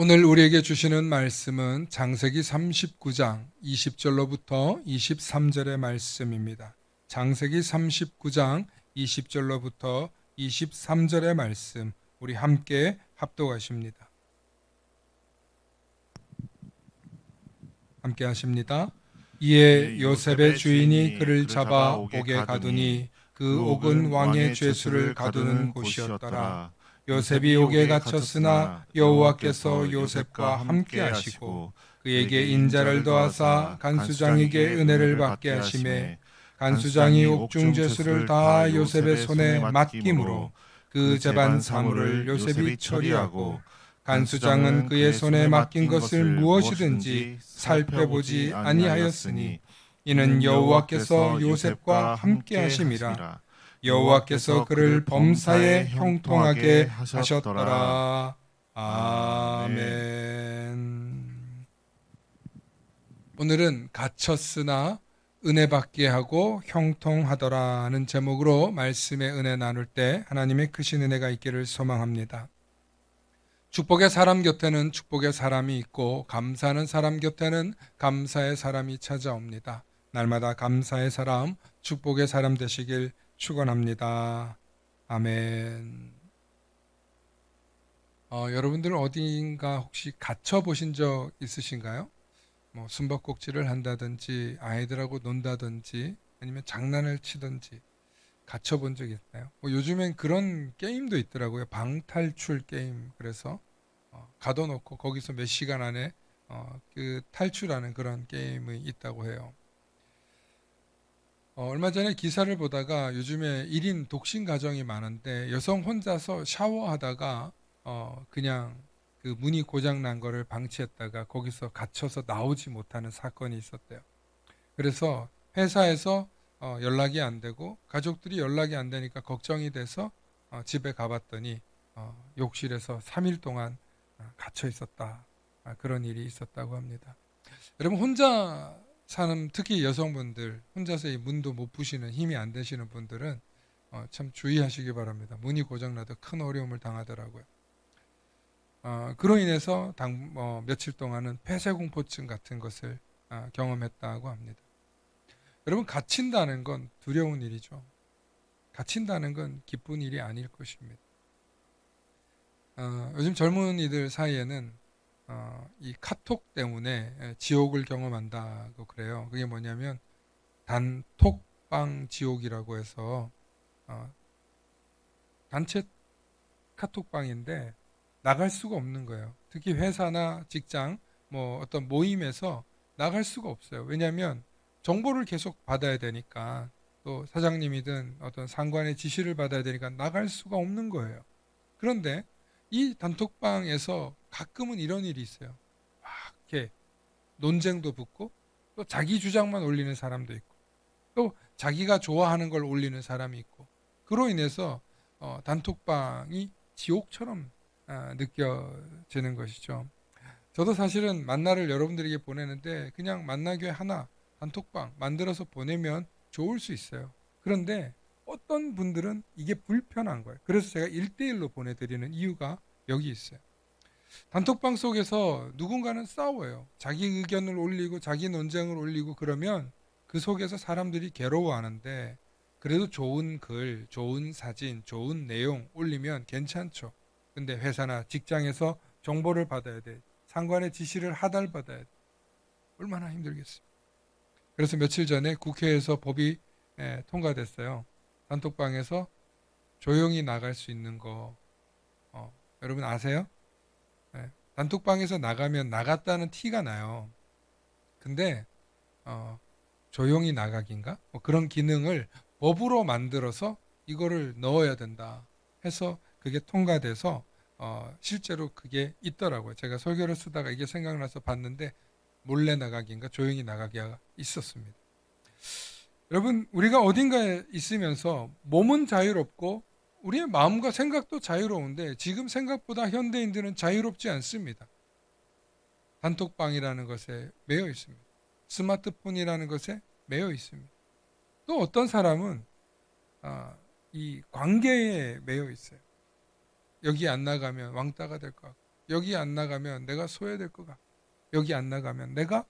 오늘 우리에게 주시는 말씀은 창세기 39장 20절로부터 23절의 말씀입니다. 창세기 39장 20절로부터 23절의 말씀, 우리 함께 합독하십니다. 함께 하십니다. 이에 요셉의 주인이 그를 잡아 옥에 가두니 그 옥은 왕의 죄수를 가두는 곳이었더라. 요셉이 옥에 갇혔으나 여호와께서 요셉과 함께 하시고 그에게 인자를 더하사 간수장에게 은혜를 받게 하시매 간수장이 옥중 죄수를 다 요셉의 손에 맡김으로 그 재반 사물을 요셉이 처리하고 간수장은 그의 손에 맡긴 것을 무엇이든지 살펴보지 아니하였으니 이는 여호와께서 요셉과 함께 하심이라. 여호와께서 그를 범사에 형통하게 하셨더라. 아멘. 오늘은 갇혔으나 은혜 받게 하고 형통하더라는 제목으로 말씀의 은혜 나눌 때 하나님의 크신 은혜가 있기를 소망합니다. 축복의 사람 곁에는 축복의 사람이 있고 감사하는 사람 곁에는 감사의 사람이 찾아옵니다. 날마다 감사의 사람, 축복의 사람 되시길 축원합니다. 아멘. 여러분들 어딘가 혹시 갇혀 보신 적 있으신가요? 숨바꼭질을 한다든지 아이들하고 논다든지 아니면 장난을 치든지 갇혀 본 적 있나요? 요즘엔 그런 게임도 있더라고요. 방탈출 게임. 그래서 가둬놓고 거기서 몇 시간 안에 그 탈출하는 그런 게임이 있다고 해요. 얼마 전에 기사를 보다가 요즘에 1인 독신 가정이 많은데 여성 혼자서 샤워하다가 그냥 그 문이 고장 난 거를 방치했다가 거기서 갇혀서 나오지 못하는 사건이 있었대요. 그래서 회사에서 연락이 안 되고 가족들이 연락이 안 되니까 걱정이 돼서 집에 가봤더니 욕실에서 3일 동안 갇혀 있었다. 그런 일이 있었다고 합니다. 여러분 혼자 사는 특히 여성분들 혼자서 이 문도 못 푸시는 힘이 안 되시는 분들은 참 주의하시기 바랍니다. 문이 고장나도 큰 어려움을 당하더라고요. 그로 인해서 며칠 동안은 폐쇄공포증 같은 것을 경험했다고 합니다. 여러분 갇힌다는 건 두려운 일이죠. 갇힌다는 건 기쁜 일이 아닐 것입니다. 요즘 젊은이들 사이에는 이 카톡 때문에 지옥을 경험한다고 그래요. 그게 뭐냐면 단톡방 지옥이라고 해서 단체 카톡방인데 나갈 수가 없는 거예요. 특히 회사나 직장 어떤 모임에서 나갈 수가 없어요. 왜냐하면 정보를 계속 받아야 되니까 또 사장님이든 어떤 상관의 지시를 받아야 되니까 나갈 수가 없는 거예요. 그런데 이 단톡방에서 가끔은 이런 일이 있어요. 막 이렇게 논쟁도 붙고 또 자기 주장만 올리는 사람도 있고 또 자기가 좋아하는 걸 올리는 사람이 있고 그로 인해서 단톡방이 지옥처럼 느껴지는 것이죠. 저도 사실은 만나를 여러분들에게 보내는데 그냥 만나교회 하나 단톡방 만들어서 보내면 좋을 수 있어요. 그런데 어떤 분들은 이게 불편한 거예요. 그래서 제가 1대1로 보내드리는 이유가 여기 있어요. 단톡방 속에서 누군가는 싸워요. 자기 의견을 올리고 자기 논쟁을 올리고 그러면 그 속에서 사람들이 괴로워하는데 그래도 좋은 글, 좋은 사진, 좋은 내용 올리면 괜찮죠. 근데 회사나 직장에서 정보를 받아야 돼. 상관의 지시를 하달받아야 돼. 얼마나 힘들겠어요. 그래서 며칠 전에 국회에서 법이 통과됐어요. 단톡방에서 조용히 나갈 수 있는 거 여러분 아세요? 단톡방에서 나가면 나갔다는 티가 나요. 근데 조용히 나가기인가? 그런 기능을 법으로 만들어서 이거를 넣어야 된다 해서 그게 통과돼서 실제로 그게 있더라고요. 제가 설교를 쓰다가 이게 생각나서 봤는데 몰래 나가기인가 조용히 나가기가 있었습니다. 여러분, 우리가 어딘가에 있으면서 몸은 자유롭고 우리의 마음과 생각도 자유로운데 지금 생각보다 현대인들은 자유롭지 않습니다. 단톡방이라는 것에 매여 있습니다. 스마트폰이라는 것에 매여 있습니다. 또 어떤 사람은 이 관계에 매여 있어요. 여기 안 나가면 왕따가 될 것 같고, 여기 안 나가면 내가 소외될 것 같고, 여기 안 나가면 내가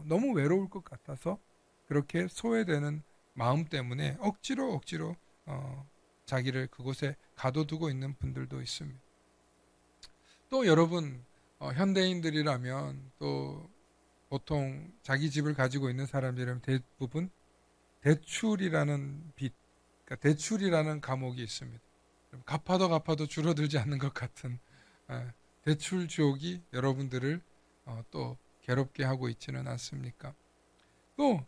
너무 외로울 것 같아서 그렇게 소외되는 마음 때문에 억지로 자기를 그곳에 가둬두고 있는 분들도 있습니다. 또 여러분, 현대인들이라면 또 보통 자기 집을 가지고 있는 사람들은 대부분 대출이라는 빚, 그러니까 대출이라는 감옥이 있습니다. 갚아도 줄어들지 않는 것 같은 대출 지옥이 여러분들을 또 괴롭게 하고 있지는 않습니까? 또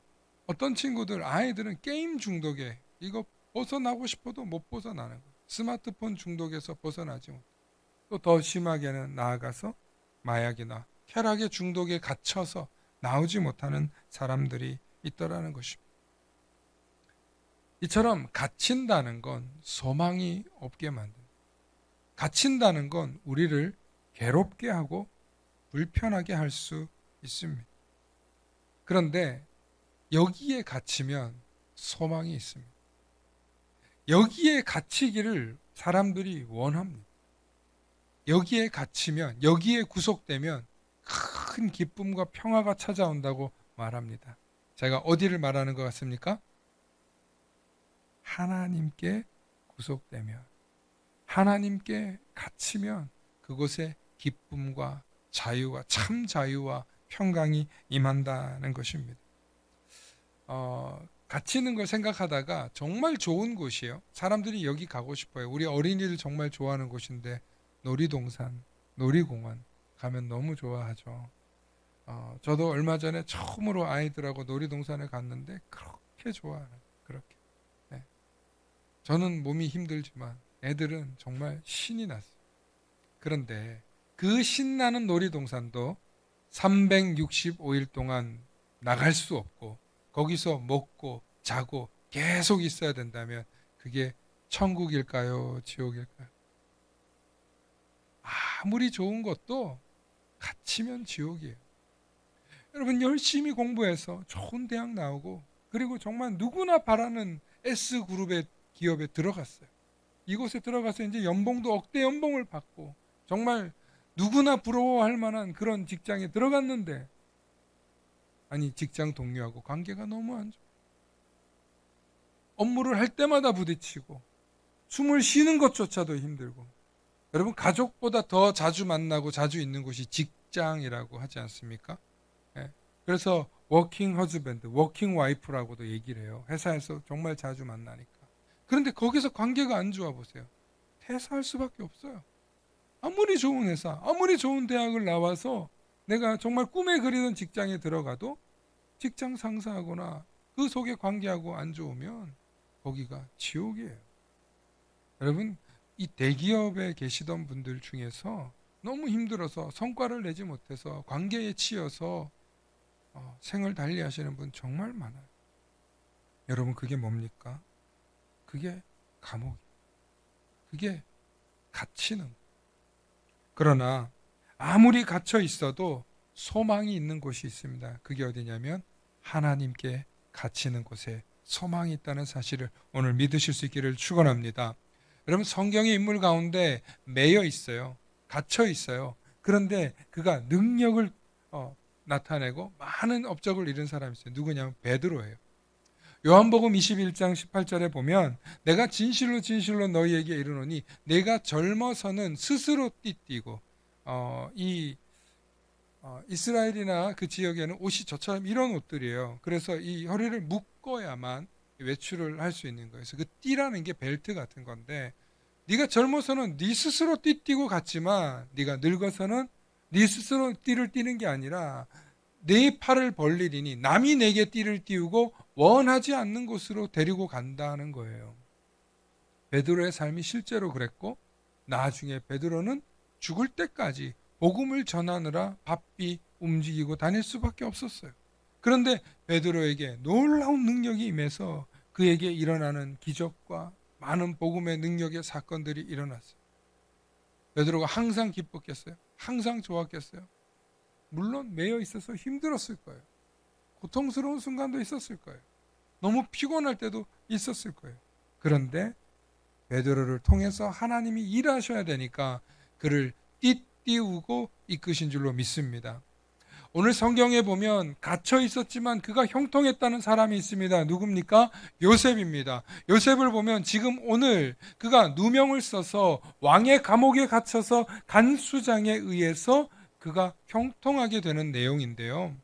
어떤 친구들, 아이들은 게임 중독에 이거 벗어나고 싶어도 못 벗어나는 거예요. 스마트폰 중독에서 벗어나지 못. 또 더 심하게는 나아가서 마약이나 쾌락의 중독에 갇혀서 나오지 못하는 사람들이 있더라는 것입니다. 이처럼 갇힌다는 건 소망이 없게 만듭니다. 갇힌다는 건 우리를 괴롭게 하고 불편하게 할 수 있습니다. 그런데 여기에 갇히면 소망이 있습니다. 여기에 갇히기를 사람들이 원합니다. 여기에 갇히면, 여기에 구속되면 큰 기쁨과 평화가 찾아온다고 말합니다. 제가 어디를 말하는 것 같습니까? 하나님께 구속되면, 하나님께 갇히면 그곳에 기쁨과 자유와 참 자유와 평강이 임한다는 것입니다. 갇히는 걸 생각하다가 정말 좋은 곳이에요. 사람들이 여기 가고 싶어요. 우리 어린이들 정말 좋아하는 곳인데 놀이동산, 놀이공원 가면 너무 좋아하죠. 저도 얼마 전에 처음으로 아이들하고 놀이동산에 갔는데 그렇게 좋아하는, 그렇게. 네. 저는 몸이 힘들지만 애들은 정말 신이 났어요. 그런데 그 신나는 놀이동산도 365일 동안 나갈 수 없고 거기서 먹고 자고 계속 있어야 된다면 그게 천국일까요? 지옥일까요? 아무리 좋은 것도 갇히면 지옥이에요. 여러분, 열심히 공부해서 좋은 대학 나오고 그리고 정말 누구나 바라는 S그룹의 기업에 들어갔어요. 이곳에 들어가서 이제 연봉도 억대 연봉을 받고 정말 누구나 부러워할 만한 그런 직장에 들어갔는데, 아니, 직장 동료하고 관계가 너무 안 좋아. 업무를 할 때마다 부딪히고 숨을 쉬는 것조차도 힘들고. 여러분, 가족보다 더 자주 만나고 자주 있는 곳이 직장이라고 하지 않습니까? 예. 그래서 워킹 허즈밴드, 워킹 와이프라고도 얘기를 해요. 회사에서 정말 자주 만나니까. 그런데 거기서 관계가 안 좋아 보세요. 퇴사할 수밖에 없어요. 아무리 좋은 회사, 아무리 좋은 대학을 나와서 내가 정말 꿈에 그리던 직장에 들어가도 직장 상사하거나 그 속에 관계하고 안 좋으면 거기가 지옥이에요. 여러분, 이 대기업에 계시던 분들 중에서 너무 힘들어서 성과를 내지 못해서 관계에 치여서 생을 달리하시는 분 정말 많아요. 여러분, 그게 뭡니까? 그게 감옥이에요. 그게 갇히는. 그러나 아무리 갇혀 있어도 소망이 있는 곳이 있습니다. 그게 어디냐면 하나님께 갇히는 곳에 소망이 있다는 사실을 오늘 믿으실 수 있기를 축원합니다. 여러분, 성경의 인물 가운데 매여 있어요. 갇혀 있어요. 그런데 그가 능력을 나타내고 많은 업적을 이룬 사람이 있어요. 누구냐면 베드로예요. 요한복음 21장 18절에 보면 내가 진실로 진실로 너희에게 이르노니 내가 젊어서는 스스로 띠띠고 이스라엘이나 그 지역에는 옷이 저처럼 이런 옷들이에요. 그래서 이 허리를 묶어야만 외출을 할 수 있는 거예요. 그래서 그 띠라는 게 벨트 같은 건데, 네가 젊어서는 네 스스로 띠띠고 갔지만 네가 늙어서는 네 스스로 띠를 띠는 게 아니라 네 팔을 벌리리니 남이 내게 띠를 띠우고 원하지 않는 곳으로 데리고 간다는 거예요. 베드로의 삶이 실제로 그랬고 나중에 베드로는 죽을 때까지 복음을 전하느라 바삐 움직이고 다닐 수밖에 없었어요. 그런데 베드로에게 놀라운 능력이 임해서 그에게 일어나는 기적과 많은 복음의 능력의 사건들이 일어났어요. 베드로가 항상 기뻤겠어요? 항상 좋았겠어요? 물론 매여 있어서 힘들었을 거예요. 고통스러운 순간도 있었을 거예요. 너무 피곤할 때도 있었을 거예요. 그런데 베드로를 통해서 하나님이 일하셔야 되니까 그를 띠띠우고 이끄신 줄로 믿습니다. 오늘 성경에 보면 갇혀 있었지만 그가 형통했다는 사람이 있습니다. 누굽니까? 요셉입니다. 요셉을 보면 지금 오늘 그가 누명을 써서 왕의 감옥에 갇혀서 간수장에 의해서 그가 형통하게 되는 내용인데요.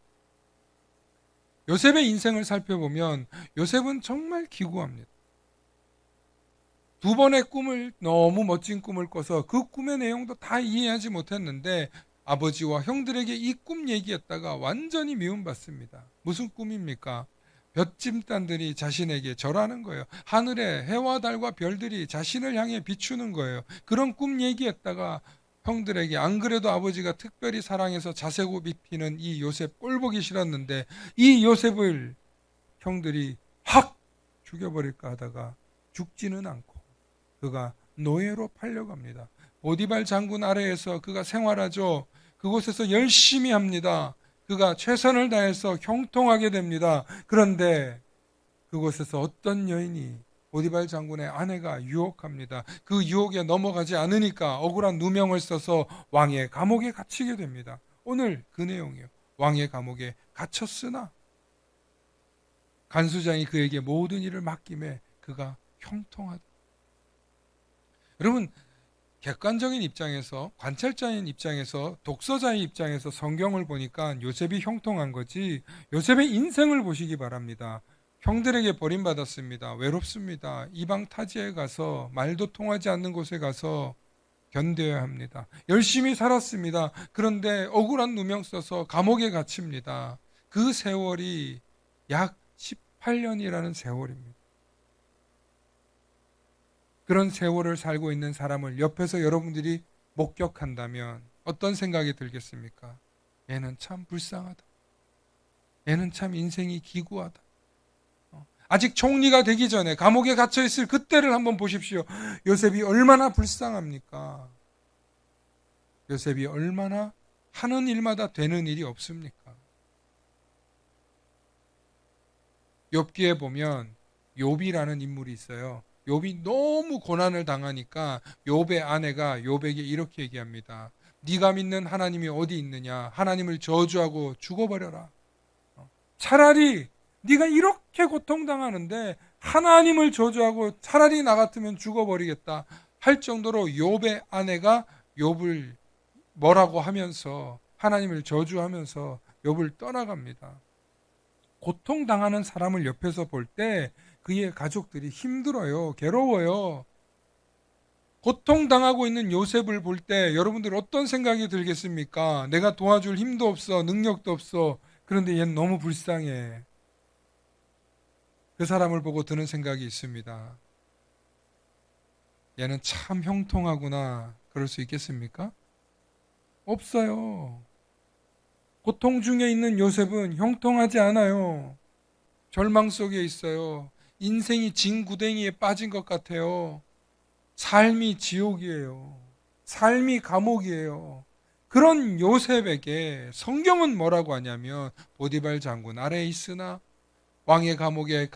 요셉의 인생을 살펴보면 요셉은 정말 기구합니다. 두 번의 꿈을 너무 멋진 꿈을 꿔서 그 꿈의 내용도 다 이해하지 못했는데 아버지와 형들에게 이 꿈 얘기했다가 완전히 미움받습니다. 무슨 꿈입니까? 볏짐단들이 자신에게 절하는 거예요. 하늘에 해와 달과 별들이 자신을 향해 비추는 거예요. 그런 꿈 얘기했다가 형들에게 안 그래도 아버지가 특별히 사랑해서 자세고 입히는 이 요셉 꼴보기 싫었는데 이 요셉을 형들이 확 죽여버릴까 하다가 죽지는 않고 그가 노예로 팔려갑니다. 보디발 장군 아래에서 그가 생활하죠. 그곳에서 열심히 합니다. 그가 최선을 다해서 형통하게 됩니다. 그런데 그곳에서 어떤 여인이 보디발 장군의 아내가 유혹합니다. 그 유혹에 넘어가지 않으니까 억울한 누명을 써서 왕의 감옥에 갇히게 됩니다. 오늘 그 내용이요. 왕의 감옥에 갇혔으나 간수장이 그에게 모든 일을 맡김에 그가 형통하다. 여러분, 객관적인 입장에서, 관찰자인 입장에서, 독서자의 입장에서 성경을 보니까 요셉이 형통한 거지 요셉의 인생을 보시기 바랍니다. 형들에게 버림받았습니다. 외롭습니다. 이방 타지에 가서 말도 통하지 않는 곳에 가서 견뎌야 합니다. 열심히 살았습니다. 그런데 억울한 누명 써서 감옥에 갇힙니다. 그 세월이 약 18년이라는 세월입니다. 그런 세월을 살고 있는 사람을 옆에서 여러분들이 목격한다면 어떤 생각이 들겠습니까? 얘는 참 불쌍하다. 얘는 참 인생이 기구하다. 아직 총리가 되기 전에 감옥에 갇혀 있을 그때를 한번 보십시오. 요셉이 얼마나 불쌍합니까? 요셉이 얼마나 하는 일마다 되는 일이 없습니까? 욥기에 보면 욥이라는 인물이 있어요. 욥이 너무 고난을 당하니까 욥의 아내가 욥에게 이렇게 얘기합니다. 네가 믿는 하나님이 어디 있느냐? 하나님을 저주하고 죽어버려라. 차라리 네가 이렇게 고통당하는데 하나님을 저주하고 차라리 나 같으면 죽어버리겠다 할 정도로 욥의 아내가 욥을 뭐라고 하면서 하나님을 저주하면서 욥을 떠나갑니다. 고통당하는 사람을 옆에서 볼 때 그의 가족들이 힘들어요. 괴로워요. 고통당하고 있는 요셉을 볼 때 여러분들 어떤 생각이 들겠습니까? 내가 도와줄 힘도 없어, 능력도 없어. 그런데 얘는 너무 불쌍해. 그 사람을 보고 드는 생각이 있습니다. 얘는 참 형통하구나. 그럴 수 있겠습니까? 없어요. 고통 중에 있는 요셉은 형통하지 않아요. 절망 속에 있어요. 인생이 진구덩이에 빠진 것 같아요. 삶이 지옥이에요. 삶이 감옥이에요. 그런 요셉에게 성경은 뭐라고 하냐면 보디발 장군 아래에 있으나 왕의 감옥에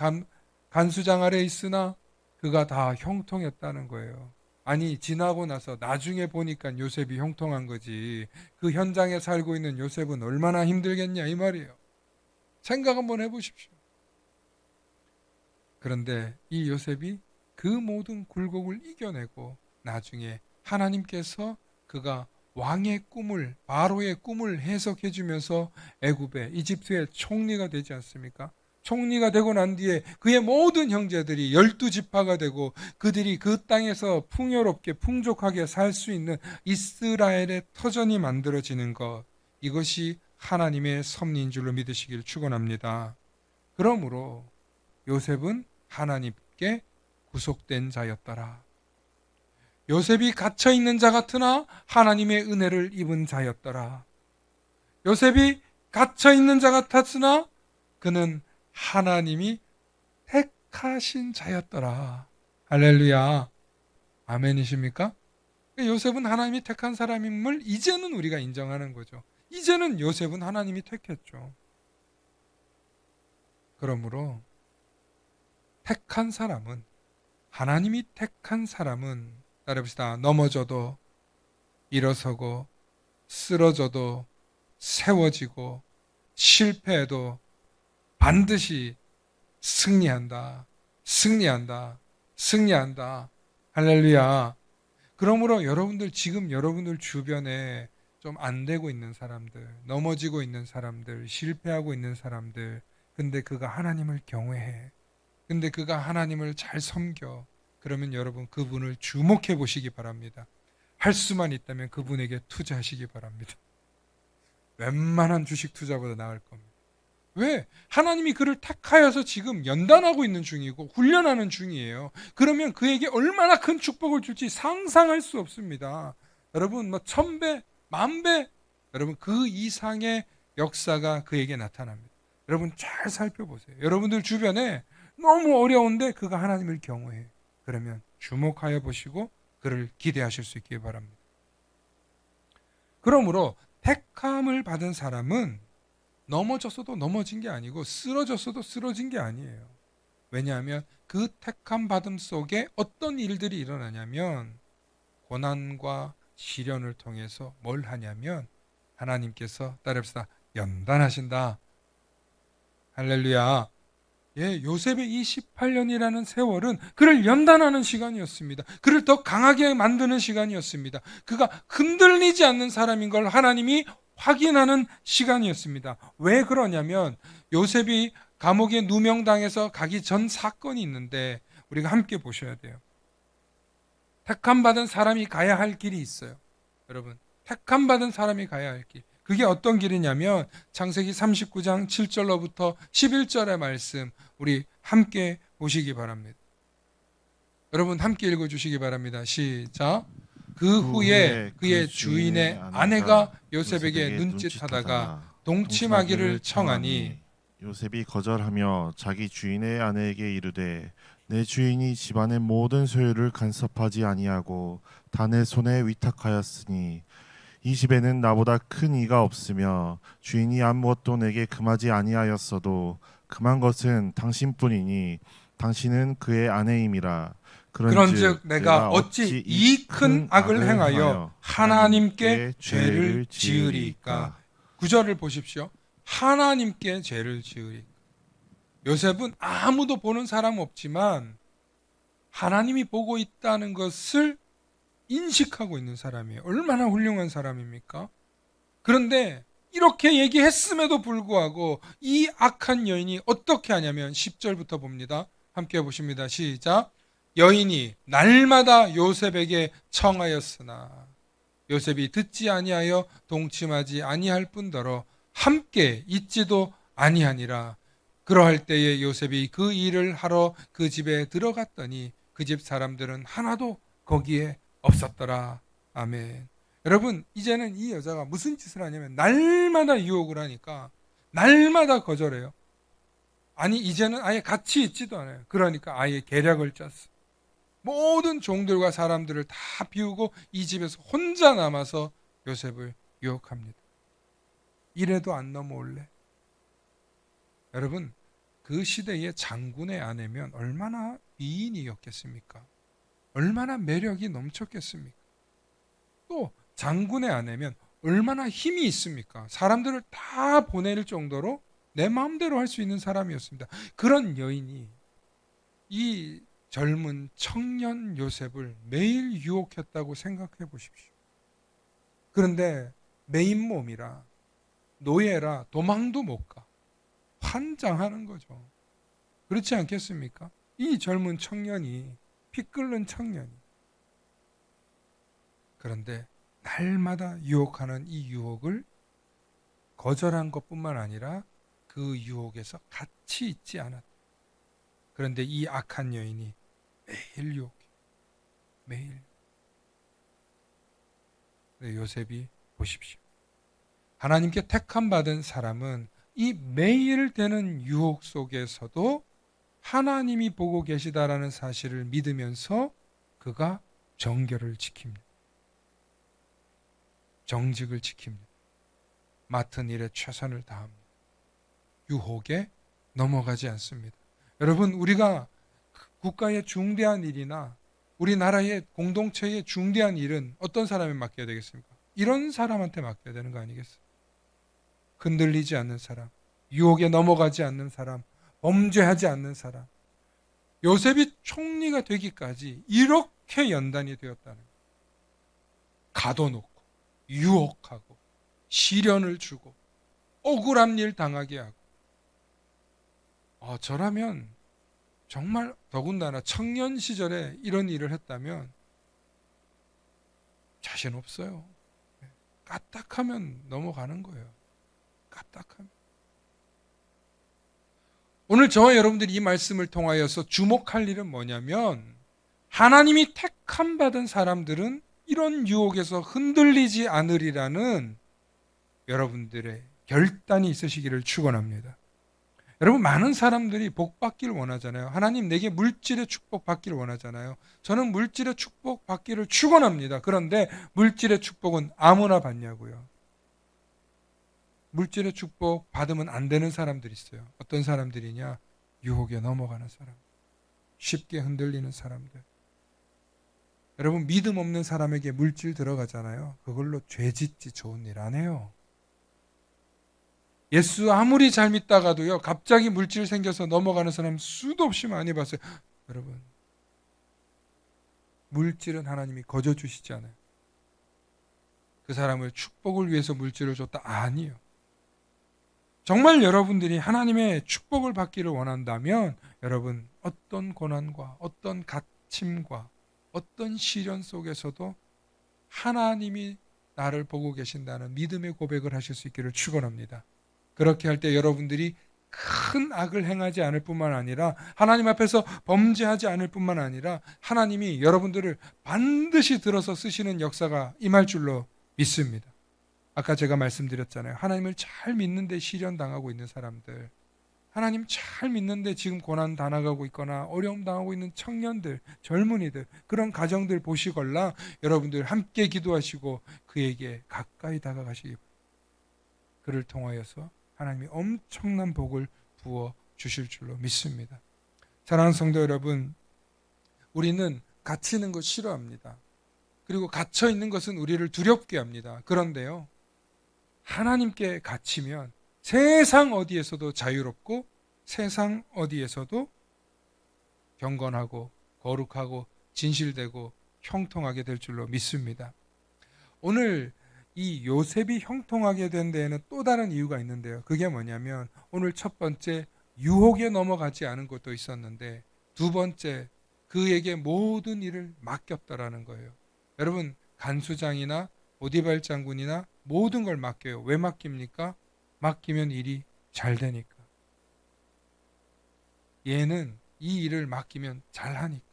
간수장 아래에 있으나 그가 다 형통했다는 거예요. 아니 지나고 나서 나중에 보니까 요셉이 형통한 거지 그 현장에 살고 있는 요셉은 얼마나 힘들겠냐 이 말이에요. 생각 한번 해보십시오. 그런데 이 요셉이 그 모든 굴곡을 이겨내고 나중에 하나님께서 그가 왕의 꿈을 바로의 꿈을 해석해 주면서 애굽의 이집트의 총리가 되지 않습니까? 총리가 되고 난 뒤에 그의 모든 형제들이 12지파가 되고 그들이 그 땅에서 풍요롭게 풍족하게 살 수 있는 이스라엘의 터전이 만들어지는 것, 이것이 하나님의 섭리인 줄로 믿으시길 축원합니다. 그러므로 요셉은 하나님께 구속된 자였더라. 요셉이 갇혀 있는 자 같으나 하나님의 은혜를 입은 자였더라. 요셉이 갇혀 있는 자 같았으나 그는 하나님이 택하신 자였더라. 할렐루야. 아멘이십니까? 요셉은 하나님이 택한 사람임을 이제는 우리가 인정하는 거죠. 이제는 요셉은 하나님이 택했죠. 그러므로 택한 사람은, 하나님이 택한 사람은, 따라합시다. 넘어져도 일어서고 쓰러져도 세워지고 실패해도 반드시 승리한다. 승리한다. 승리한다. 할렐루야. 그러므로 여러분들, 지금 여러분들 주변에 좀 안 되고 있는 사람들, 넘어지고 있는 사람들, 실패하고 있는 사람들, 근데 그가 하나님을 경외해. 근데 그가 하나님을 잘 섬겨. 그러면 여러분 그분을 주목해 보시기 바랍니다. 할 수만 있다면 그분에게 투자하시기 바랍니다. 웬만한 주식 투자보다 나을 겁니다. 왜? 하나님이 그를 택하여서 지금 연단하고 있는 중이고 훈련하는 중이에요. 그러면 그에게 얼마나 큰 축복을 줄지 상상할 수 없습니다. 여러분, 뭐 1000배, 10,000배, 여러분 그 이상의 역사가 그에게 나타납니다. 여러분 잘 살펴보세요. 여러분들 주변에 너무 어려운데 그가 하나님을 경외해. 그러면 주목하여 보시고 그를 기대하실 수 있기 바랍니다. 그러므로 택함을 받은 사람은 넘어졌어도 넘어진 게 아니고 쓰러졌어도 쓰러진 게 아니에요. 왜냐하면 그 택함 받음 속에 어떤 일들이 일어나냐면 고난과 시련을 통해서 뭘 하냐면 하나님께서 따라합시다. 연단하신다. 할렐루야. 예, 요셉의 이 18년이라는 세월은 그를 연단하는 시간이었습니다. 그를 더 강하게 만드는 시간이었습니다. 그가 흔들리지 않는 사람인 걸 하나님이 확인하는 시간이었습니다. 왜 그러냐면 요셉이 감옥에 누명당해서 가기 전 사건이 있는데 우리가 함께 보셔야 돼요. 택함 받은 사람이 가야 할 길이 있어요. 여러분, 택함 받은 사람이 가야 할 길. 그게 어떤 길이냐면 창세기 39장 7절로부터 11절의 말씀 우리 함께 보시기 바랍니다. 여러분 함께 읽어주시기 바랍니다. 시작. 그 후에 그의 주인의 아내가 요셉에게 눈짓하다가 동침하기를 청하니 요셉이 거절하며 자기 주인의 아내에게 이르되 내 주인이 집안의 모든 소유를 간섭하지 아니하고 다 내 손에 위탁하였으니 이 집에는 나보다 큰 이가 없으며 주인이 아무것도 내게 금하지 아니하였어도 금한 것은 당신뿐이니 당신은 그의 아내임이라. 그런즉 내가 어찌 이 큰 악을 행하여 하나님께 죄를 지으리까. 9절을 보십시오. 하나님께 죄를 지으리까. 요셉은 아무도 보는 사람 없지만 하나님이 보고 있다는 것을 인식하고 있는 사람이에요. 얼마나 훌륭한 사람입니까? 그런데 이렇게 얘기했음에도 불구하고 이 악한 여인이 어떻게 하냐면 10절부터 봅니다. 함께 보십니다. 시작. 여인이 날마다 요셉에게 청하였으나 요셉이 듣지 아니하여 동침하지 아니할 뿐더러 함께 있지도 아니하니라. 그러할 때에 요셉이 그 일을 하러 그 집에 들어갔더니 그 집 사람들은 하나도 거기에 없었더라. 아멘. 여러분, 이제는 이 여자가 무슨 짓을 하냐면 날마다 유혹을 하니까 날마다 거절해요. 아니, 이제는 아예 같이 있지도 않아요. 그러니까 아예 계략을 짰어. 모든 종들과 사람들을 다 비우고 이 집에서 혼자 남아서 요셉을 유혹합니다. 이래도 안 넘어올래? 여러분, 그 시대의 장군의 아내면 얼마나 미인이었겠습니까? 얼마나 매력이 넘쳤겠습니까? 또 장군의 아내면 얼마나 힘이 있습니까? 사람들을 다 보낼 정도로 내 마음대로 할 수 있는 사람이었습니다. 그런 여인이 이 젊은 청년 요셉을 매일 유혹했다고 생각해 보십시오. 그런데 메인 몸이라 노예라 도망도 못 가. 환장하는 거죠. 그렇지 않겠습니까? 이 젊은 청년이, 피 끓는 청년이. 그런데 날마다 유혹하는 이 유혹을 거절한 것뿐만 아니라 그 유혹에서 같이 있지 않았다. 그런데 이 악한 여인이 매일 유혹해. 매일. 네, 요셉이 보십시오. 하나님께 택함 받은 사람은 이 매일 되는 유혹 속에서도 하나님이 보고 계시다라는 사실을 믿으면서 그가 정결을 지킵니다. 정직을 지킵니다. 맡은 일에 최선을 다합니다. 유혹에 넘어가지 않습니다. 여러분, 우리가 국가의 중대한 일이나 우리나라의 공동체의 중대한 일은 어떤 사람에 맡겨야 되겠습니까? 이런 사람한테 맡겨야 되는 거 아니겠어요? 흔들리지 않는 사람, 유혹에 넘어가지 않는 사람, 범죄하지 않는 사람. 요셉이 총리가 되기까지 이렇게 연단이 되었다는 거예요. 가둬놓고 유혹하고 시련을 주고 억울한 일 당하게 하고. 저라면 정말 더군다나 청년 시절에 이런 일을 했다면 자신 없어요. 까딱하면 넘어가는 거예요. 까딱하면. 오늘 저와 여러분들이 이 말씀을 통하여서 주목할 일은 뭐냐면, 하나님이 택함 받은 사람들은 이런 유혹에서 흔들리지 않으리라는 여러분들의 결단이 있으시기를 축원합니다. 여러분, 많은 사람들이 복 받기를 원하잖아요. 하나님, 내게 물질의 축복 받기를 원하잖아요. 저는 물질의 축복 받기를 축원합니다. 그런데 물질의 축복은 아무나 받냐고요. 물질의 축복 받으면 안 되는 사람들이 있어요. 어떤 사람들이냐? 유혹에 넘어가는 사람, 쉽게 흔들리는 사람들. 여러분, 믿음 없는 사람에게 물질 들어가잖아요. 그걸로 죄 짓지 좋은 일 안 해요. 예수 아무리 잘 믿다가도요, 갑자기 물질 생겨서 넘어가는 사람 수도 없이 많이 봤어요. 여러분, 물질은 하나님이 거저 주시지 않아요. 그 사람을 축복을 위해서 물질을 줬다? 아니요. 정말 여러분들이 하나님의 축복을 받기를 원한다면 여러분, 어떤 고난과 어떤 갇힘과 어떤 시련 속에서도 하나님이 나를 보고 계신다는 믿음의 고백을 하실 수 있기를 축원합니다. 그렇게 할 때 여러분들이 큰 악을 행하지 않을 뿐만 아니라 하나님 앞에서 범죄하지 않을 뿐만 아니라 하나님이 여러분들을 반드시 들어서 쓰시는 역사가 임할 줄로 믿습니다. 아까 제가 말씀드렸잖아요. 하나님을 잘 믿는데 시련 당하고 있는 사람들, 하나님 잘 믿는데 지금 고난 당하고 있거나 어려움 당하고 있는 청년들, 젊은이들, 그런 가정들 보시걸라 여러분들 함께 기도하시고 그에게 가까이 다가가시기 바랍니다. 그를 통하여서 하나님이 엄청난 복을 부어 주실 줄로 믿습니다. 사랑하는 성도 여러분, 우리는 갇히는 거 싫어합니다. 그리고 갇혀 있는 것은 우리를 두렵게 합니다. 그런데요, 하나님께 갇히면 세상 어디에서도 자유롭고 세상 어디에서도 경건하고 거룩하고 진실되고 형통하게 될 줄로 믿습니다. 오늘 이 요셉이 형통하게 된 데에는 또 다른 이유가 있는데요. 그게 뭐냐면 오늘 첫 번째, 유혹에 넘어가지 않은 것도 있었는데, 두 번째, 그에게 모든 일을 맡겼다라는 거예요. 여러분, 간수장이나 보디발 장군이나 모든 걸 맡겨요. 왜 맡깁니까? 맡기면 일이 잘 되니까. 얘는 이 일을 맡기면 잘하니까.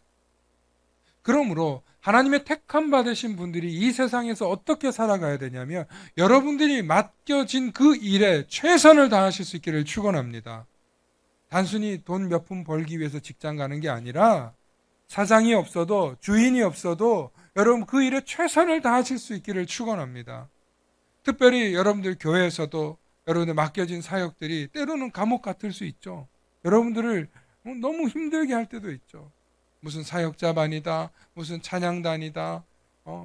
그러므로 하나님의 택함 받으신 분들이 이 세상에서 어떻게 살아가야 되냐면, 여러분들이 맡겨진 그 일에 최선을 다하실 수 있기를 축원합니다. 단순히 돈 몇 푼 벌기 위해서 직장 가는 게 아니라 사장이 없어도 주인이 없어도 여러분 그 일에 최선을 다하실 수 있기를 축원합니다. 특별히 여러분들 교회에서도 여러분들 맡겨진 사역들이 때로는 감옥 같을 수 있죠. 여러분들을 너무 힘들게 할 때도 있죠. 무슨 사역자반이다, 무슨 찬양단이다,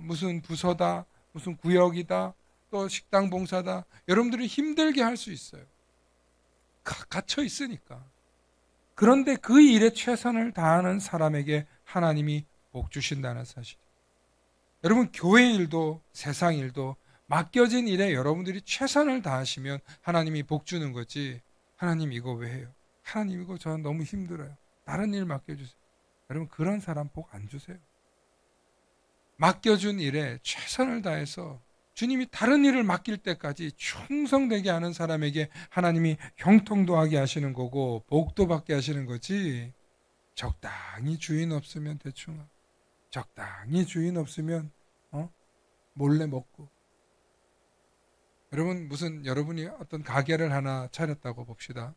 무슨 부서다, 무슨 구역이다, 또 식당 봉사다. 여러분들이 힘들게 할 수 있어요. 갇혀 있으니까. 그런데 그 일에 최선을 다하는 사람에게 하나님이 복 주신다는 사실. 여러분, 교회 일도 세상 일도 맡겨진 일에 여러분들이 최선을 다하시면 하나님이 복 주는 거지. 하나님 이거 왜 해요? 하나님 이거 저 너무 힘들어요. 다른 일 맡겨주세요. 여러분, 그런 사람 복 안 주세요. 맡겨준 일에 최선을 다해서 주님이 다른 일을 맡길 때까지 충성되게 하는 사람에게 하나님이 형통도 하게 하시는 거고 복도 받게 하시는 거지. 적당히 주인 없으면 대충, 적당히 주인 없으면 몰래 먹고. 여러분, 무슨 여러분이 어떤 가게를 하나 차렸다고 봅시다.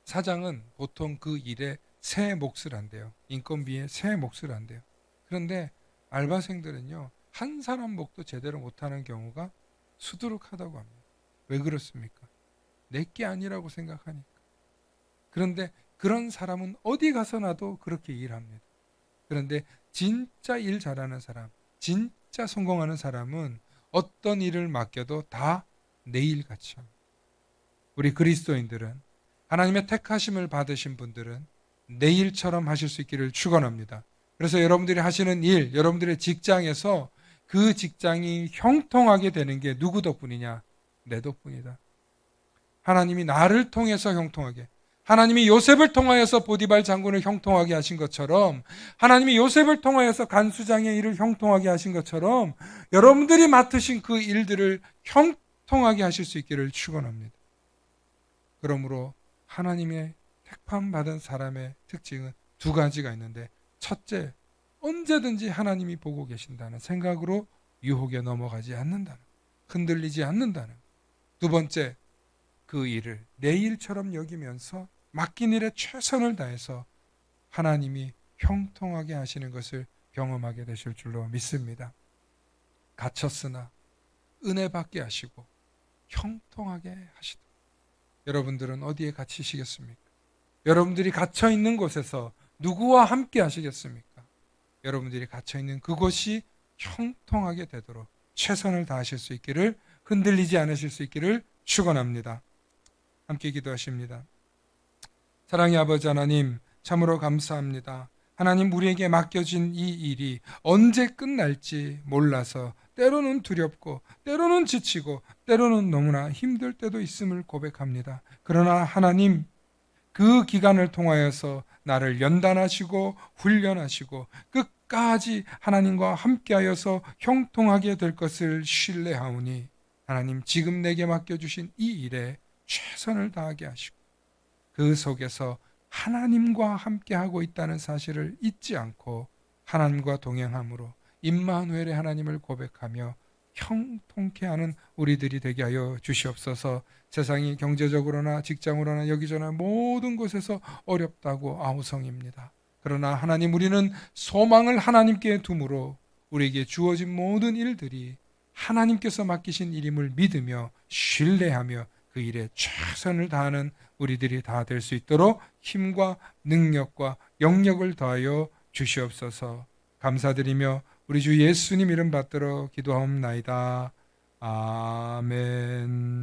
사장은 보통 그 일에 새 몫을 한대요. 인건비에 새 몫을 한대요. 그런데 알바생들은요, 한 사람 목도 제대로 못하는 경우가 수두룩하다고 합니다. 왜 그렇습니까? 내게 아니라고 생각하니까. 그런데 그런 사람은 어디 가서나도 그렇게 일합니다. 그런데 진짜 일 잘하는 사람, 진짜 성공하는 사람은 어떤 일을 맡겨도 다 내 일 같이 합니다. 우리 그리스도인들은, 하나님의 택하심을 받으신 분들은 내 일처럼 하실 수 있기를 축원합니다. 그래서 여러분들이 하시는 일, 여러분들의 직장에서 그 직장이 형통하게 되는 게 누구 덕분이냐? 내 덕분이다. 하나님이 나를 통해서 형통하게, 하나님이 요셉을 통하여서 보디발 장군을 형통하게 하신 것처럼, 하나님이 요셉을 통하여서 간수장의 일을 형통하게 하신 것처럼 여러분들이 맡으신 그 일들을 형통하게 하실 수 있기를 축원합니다. 그러므로 하나님의 택함 받은 사람의 특징은 두 가지가 있는데, 첫째, 언제든지 하나님이 보고 계신다는 생각으로 유혹에 넘어가지 않는다는, 흔들리지 않는다는. 두 번째, 그 일을 내 일처럼 여기면서 맡긴 일에 최선을 다해서 하나님이 형통하게 하시는 것을 경험하게 되실 줄로 믿습니다. 갇혔으나 은혜 받게 하시고 형통하게 하시다. 여러분들은 어디에 갇히시겠습니까? 여러분들이 갇혀 있는 곳에서 누구와 함께 하시겠습니까? 여러분들이 갇혀 있는 그곳이 형통하게 되도록 최선을 다하실 수 있기를, 흔들리지 않으실 수 있기를 축원합니다. 함께 기도하십니다. 사랑의 아버지 하나님, 참으로 감사합니다. 하나님, 우리에게 맡겨진 이 일이 언제 끝날지 몰라서 때로는 두렵고 때로는 지치고 때로는 너무나 힘들 때도 있음을 고백합니다. 그러나 하나님, 그 기간을 통하여서 나를 연단하시고 훈련하시고 끝까지 하나님과 함께하여서 형통하게 될 것을 신뢰하오니, 하나님, 지금 내게 맡겨주신 이 일에 최선을 다하게 하시고 그 속에서 하나님과 함께하고 있다는 사실을 잊지 않고 하나님과 동행함으로 임마누엘의 하나님을 고백하며 형통케 하는 우리들이 되게 하여 주시옵소서. 세상이 경제적으로나 직장으로나 여기저나 모든 곳에서 어렵다고 아우성입니다. 그러나 하나님, 우리는 소망을 하나님께 두므로 우리에게 주어진 모든 일들이 하나님께서 맡기신 일임을 믿으며 신뢰하며 그 일에 최선을 다하는 우리들이 다 될 수 있도록 힘과 능력과 영역을 더하여 주시옵소서. 감사드리며 우리 주 예수님 이름 받들어 기도하옵나이다. 아멘.